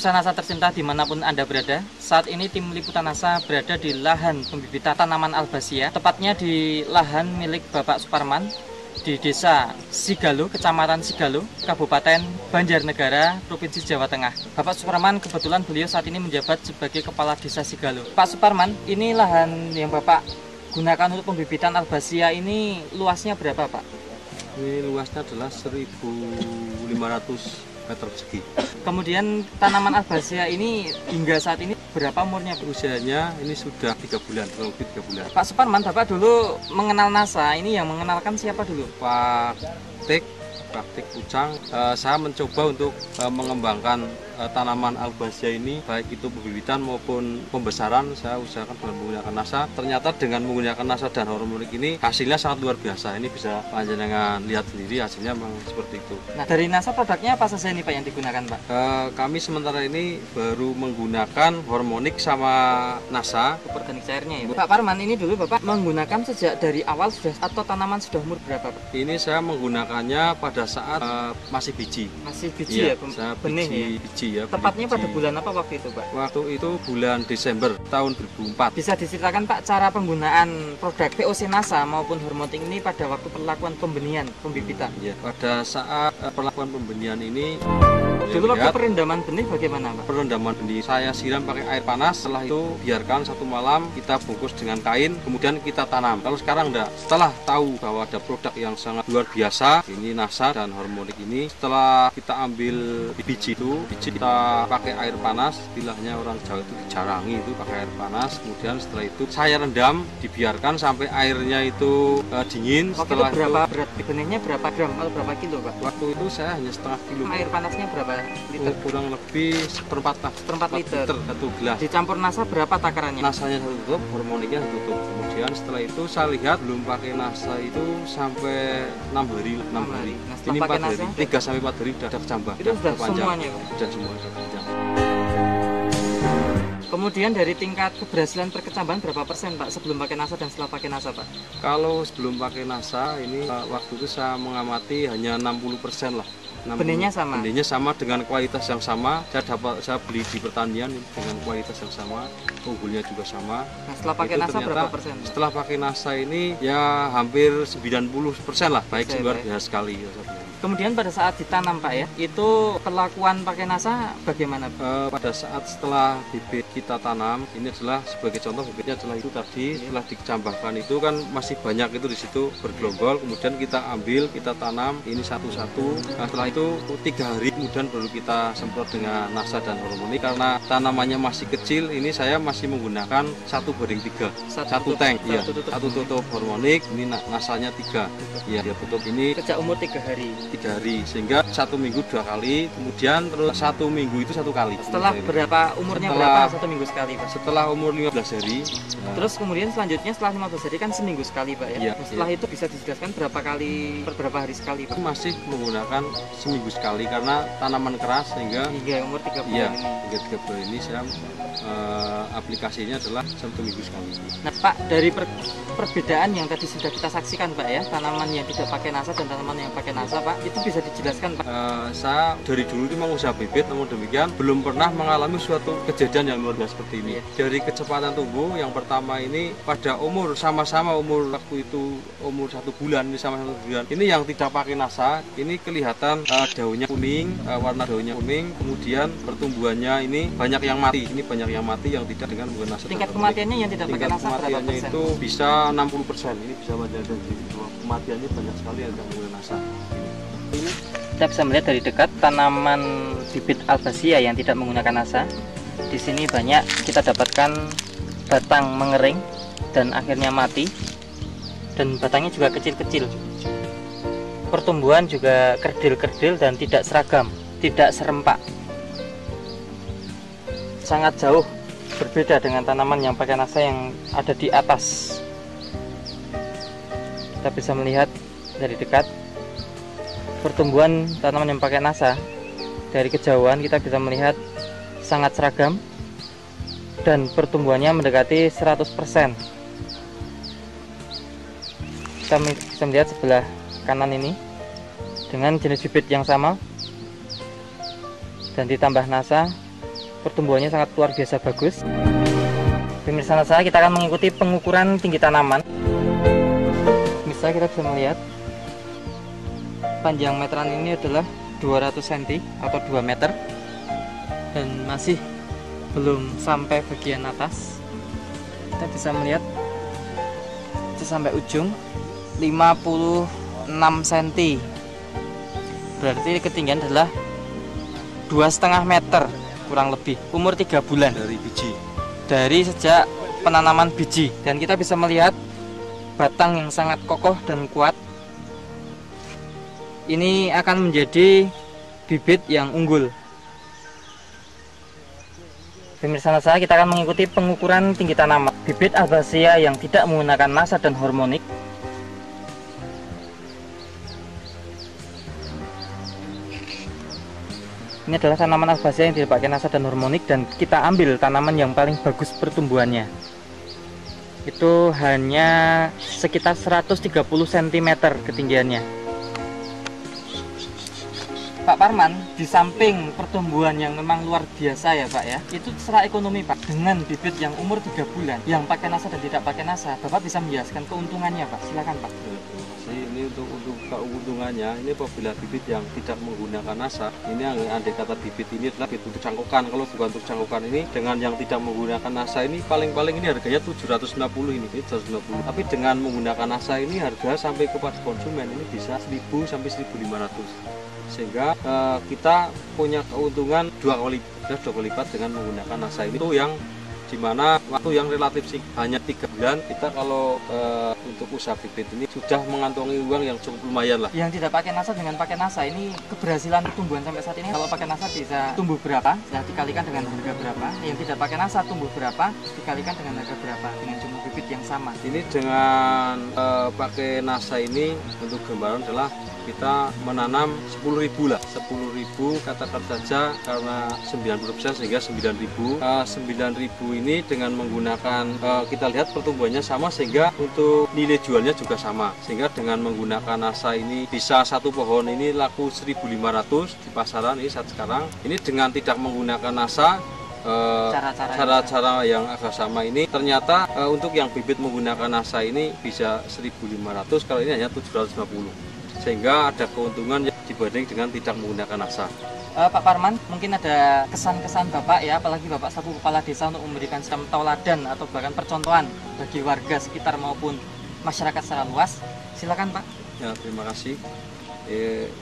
Pemirsa NASA tercinta dimanapun Anda berada, saat ini tim liputan NASA berada di lahan pembibitan tanaman Albazia, tepatnya di lahan milik Bapak Suparman di Desa Sigalo, Kecamatan Sigalo, Kabupaten Banjarnegara, Provinsi Jawa Tengah. Bapak Suparman kebetulan beliau saat ini menjabat sebagai Kepala Desa Sigalo. Pak Suparman, ini lahan yang Bapak gunakan untuk pembibitan Albazia ini luasnya berapa, Pak? Ini luasnya adalah 1.500 meter persegi. Kemudian tanaman Albazia ini hingga saat ini berapa umurnya? Usianya ini sudah 3 bulan, kurang lebih 3 bulan. Pak Suparman, Bapak dulu mengenal NASA, ini yang mengenalkan siapa dulu? Praktik Pucang, saya mencoba untuk mengembangkan tanaman Albazia ini, baik itu pembibitan maupun pembesaran, saya usahakan dengan menggunakan NASA. Ternyata dengan menggunakan NASA dan hormonik ini hasilnya sangat luar biasa. Ini bisa panjenengan lihat sendiri, hasilnya memang seperti itu. Nah, dari NASA produknya apa saja ini Pak yang digunakan, Pak? Kami sementara ini baru menggunakan hormonik sama NASA. Organik cairnya ya. Pak Parman, ini dulu Bapak menggunakan sejak dari awal sudah atau tanaman sudah umur berapa, Pak? Ini saya menggunakannya pada saat masih biji. Masih biji ya, benih biji ya. Tepatnya pada bulan apa waktu itu, Pak? Waktu itu bulan Desember tahun 2004. Bisa diceritakan Pak cara penggunaan produk POC NASA maupun hormonik ini pada waktu perlakuan pembenihan, pembibitan? Ya, pada saat perlakuan pembenihan ini dulu waktu perendaman benih bagaimana, Pak? Perendaman benih saya siram pakai air panas, setelah itu biarkan 1 malam, kita bungkus dengan kain, kemudian kita tanam. Kalau sekarang enggak, setelah tahu bahwa ada produk yang sangat luar biasa, ini NASA dan hormonik ini, setelah kita ambil biji kita pakai air panas, istilahnya orang Jawa itu dijarangi itu pakai air panas, kemudian setelah itu saya rendam, dibiarkan sampai airnya itu dingin. Setelah itu berapa berat benihnya, berapa gram atau berapa kilo, Pak? Waktu itu saya hanya setengah kilo. Air panasnya berapa liter? Kurang lebih seperempat liter 1 gelas. Dicampur NASA berapa takarannya? NASA-nya 1 tutup, hormoniknya 1 tutup. Kemudian setelah itu saya lihat belum pakai NASA itu sampai 6 hari. Nah, ini 4 hari, 3 sampai 4 hari sudah kecambah. Itu sudah semuanya, Pak? Sudah semua, sudah panjang. Kemudian dari tingkat keberhasilan perkecambahan berapa persen, Pak, sebelum pakai NASA dan setelah pakai NASA, Pak? Kalau sebelum pakai NASA ini waktu itu saya mengamati hanya 60% lah. Benihnya sama? Benihnya sama dengan kualitas yang sama. Saya beli di pertanian dengan kualitas yang sama, unggulnya juga sama. Nah, setelah pakai NASA berapa persen? Setelah pakai NASA ini ya hampir 90% lah, baik luar biasa sekali. Kemudian pada saat ditanam, Pak ya, itu perlakuan pakai NASA bagaimana, Pak? Pada saat setelah bibit kita tanam, ini adalah sebagai contoh bibitnya adalah itu tadi, setelah dicambahkan itu kan masih banyak itu di situ bergelombol, kemudian kita ambil, kita tanam ini satu-satu. Nah, setelah itu 3 hari kemudian baru kita semprot dengan NASA dan hormonik. Karena tanamannya masih kecil, ini saya masih menggunakan 1/3, satu tank, ya, satu tutup hormonik, ini NASA-nya 3, ya, dia tutup ini sejak umur 3 hari. 3 hari, sehingga 1 minggu 2 kali, kemudian terus 1 minggu itu 1 kali. Setelah berapa umurnya berapa 1 minggu sekali, Pak? Setelah umur 15 hari. Terus kemudian selanjutnya setelah 15 hari kan seminggu sekali, Pak ya? Ya, setelah itu bisa dijelaskan berapa hari sekali, Pak? Masih menggunakan seminggu sekali karena tanaman keras sehingga hingga umur 3 bulan ya, ini. Hingga 3 bulan ini saya aplikasinya adalah 1 minggu sekali. Nah, Pak, dari perbedaan yang tadi sudah kita saksikan, Pak ya, tanaman yang tidak pakai NASA dan tanaman yang pakai NASA, Pak, itu bisa dijelaskan, Pak? Saya dari dulu itu mau usaha bibit, namun demikian belum pernah mengalami suatu kejadian yang luar biasa seperti ini. Dari kecepatan tumbuh, yang pertama ini pada umur sama-sama umur waktu itu umur 1 bulan, ini sama 1 bulan. Ini yang tidak pakai NASA, ini kelihatan daunnya kuning, warna daunnya kuning, kemudian pertumbuhannya ini banyak yang mati. Ini banyak yang mati yang tidak dengan menggunakan NASA. Tingkat kematiannya yang tidak pakai NASA berapa kematiannya persen? itu bisa 60%. Ini bisa menjadi kematiannya banyak sekali yang tidak menggunakan NASA. Ini kita bisa melihat dari dekat tanaman bibit Albazia yang tidak menggunakan NASA. Di sini banyak kita dapatkan batang mengering dan akhirnya mati, dan batangnya juga kecil-kecil. Pertumbuhan juga kerdil-kerdil dan tidak seragam, tidak serempak. Sangat jauh berbeda dengan tanaman yang pakai NASA yang ada di atas. Kita bisa melihat dari dekat pertumbuhan tanaman yang pakai NASA. Dari kejauhan kita bisa melihat sangat seragam dan pertumbuhannya mendekati 100%. Kita bisa melihat sebelah kanan ini dengan jenis bibit yang sama dan ditambah NASA pertumbuhannya sangat luar biasa bagus. Pemirsa NASA, kita akan mengikuti pengukuran tinggi tanaman. Pemirsa, kita bisa melihat panjang meteran ini adalah 200 cm atau 2 meter, dan masih belum sampai bagian atas. Kita bisa melihat sampai ujung 56 cm, berarti ketinggian adalah 2,5 meter kurang lebih. Umur 3 bulan dari biji, dari sejak penanaman biji, dan kita bisa melihat batang yang sangat kokoh dan kuat. Ini akan menjadi bibit yang unggul. Pemirsa NASA, kita akan mengikuti pengukuran tinggi tanaman bibit Albacea yang tidak menggunakan NASA dan hormonik. Ini adalah tanaman Albacea yang tidak pakai NASA dan hormonik, dan kita ambil tanaman yang paling bagus pertumbuhannya. Itu hanya sekitar 130 cm ketinggiannya. Pak Parman, di samping pertumbuhan yang memang luar biasa ya Pak ya, itu secara ekonomi Pak, dengan bibit yang umur 3 bulan, yang pakai NASA dan tidak pakai NASA, Bapak bisa menjelaskan keuntungannya Pak, silakan Pak. Ini untuk keuntungannya, ini apabila bibit yang tidak menggunakan NASA, ini andai kata bibit ini adalah bibit untuk cangkokan. Kalau bukan untuk cangkokan ini, dengan yang tidak menggunakan NASA ini paling-paling ini harganya 750 ini 750. Tapi dengan menggunakan NASA ini harga sampai kepada konsumen ini bisa 1000 sampai 1500. Sehingga kita punya keuntungan dua kali lipat dengan menggunakan NASA ini. Itu yang dimana waktu yang relatif sih hanya 3 bulan, kita kalau untuk usaha bibit ini sudah mengantongi uang yang cukup lumayan lah. Yang tidak pakai NASA dengan pakai NASA ini keberhasilan pertumbuhan sampai saat ini, kalau pakai NASA bisa tumbuh berapa, ya dikalikan dengan harga berapa. Yang tidak pakai NASA tumbuh berapa, dikalikan dengan harga berapa, dengan jumlah bibit yang sama. Ini dengan pakai NASA ini, untuk gambaran adalah kita menanam 10.000 lah, 10.000 katakan saja, karena 90% sehingga 9.000. 9.000 ini dengan menggunakan kita lihat pertumbuhannya sama, sehingga untuk nilai jualnya juga sama. Sehingga dengan menggunakan NASA ini bisa satu pohon ini laku 1.500 di pasaran ini saat sekarang. Ini dengan tidak menggunakan NASA, cara-cara yang agak sama ini, ternyata untuk yang bibit menggunakan NASA ini bisa 1.500, kalau ini hanya 750. Sehingga ada keuntungan yang dibanding dengan tidak menggunakan NASA. Pak Parman, mungkin ada kesan-kesan Bapak ya, apalagi Bapak selaku kepala desa, untuk memberikan semacam tauladan atau bahkan percontohan bagi warga sekitar maupun masyarakat secara luas. Silakan Pak. Ya, terima kasih.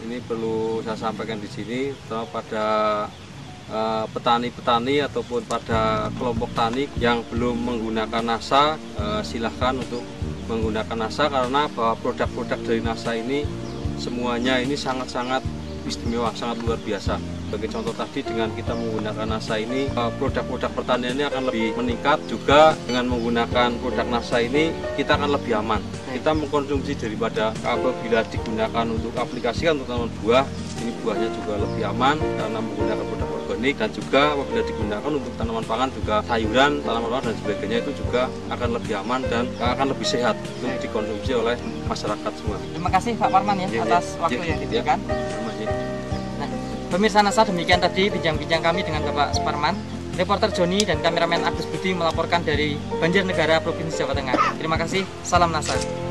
Ini perlu saya sampaikan di sini, terutama pada petani-petani ataupun pada kelompok tani yang belum menggunakan NASA, silahkan untuk menggunakan NASA, karena bahwa produk-produk dari NASA ini semuanya ini sangat-sangat istimewa, sangat luar biasa. Sebagai contoh tadi, dengan kita menggunakan NASA ini, produk-produk pertanian ini akan lebih meningkat. Juga dengan menggunakan produk NASA ini, kita akan lebih aman. Kita mengkonsumsi daripada apabila digunakan untuk aplikasikan untuk tanaman buah, ini buahnya juga lebih aman karena menggunakan produk organik, dan juga apabila digunakan untuk tanaman pangan, juga sayuran, tanaman pangan dan sebagainya, itu juga akan lebih aman dan akan lebih sehat untuk dikonsumsi oleh masyarakat semua. Terima kasih Pak Parman ya, atas waktu yang diberikan. Nah, pemirsa NASA, demikian tadi bincang-bincang kami dengan Bapak Suparman. Reporter Joni dan kameramen Agus Budi melaporkan dari Banjarnegara, Provinsi Jawa Tengah. Terima kasih, salam NASA.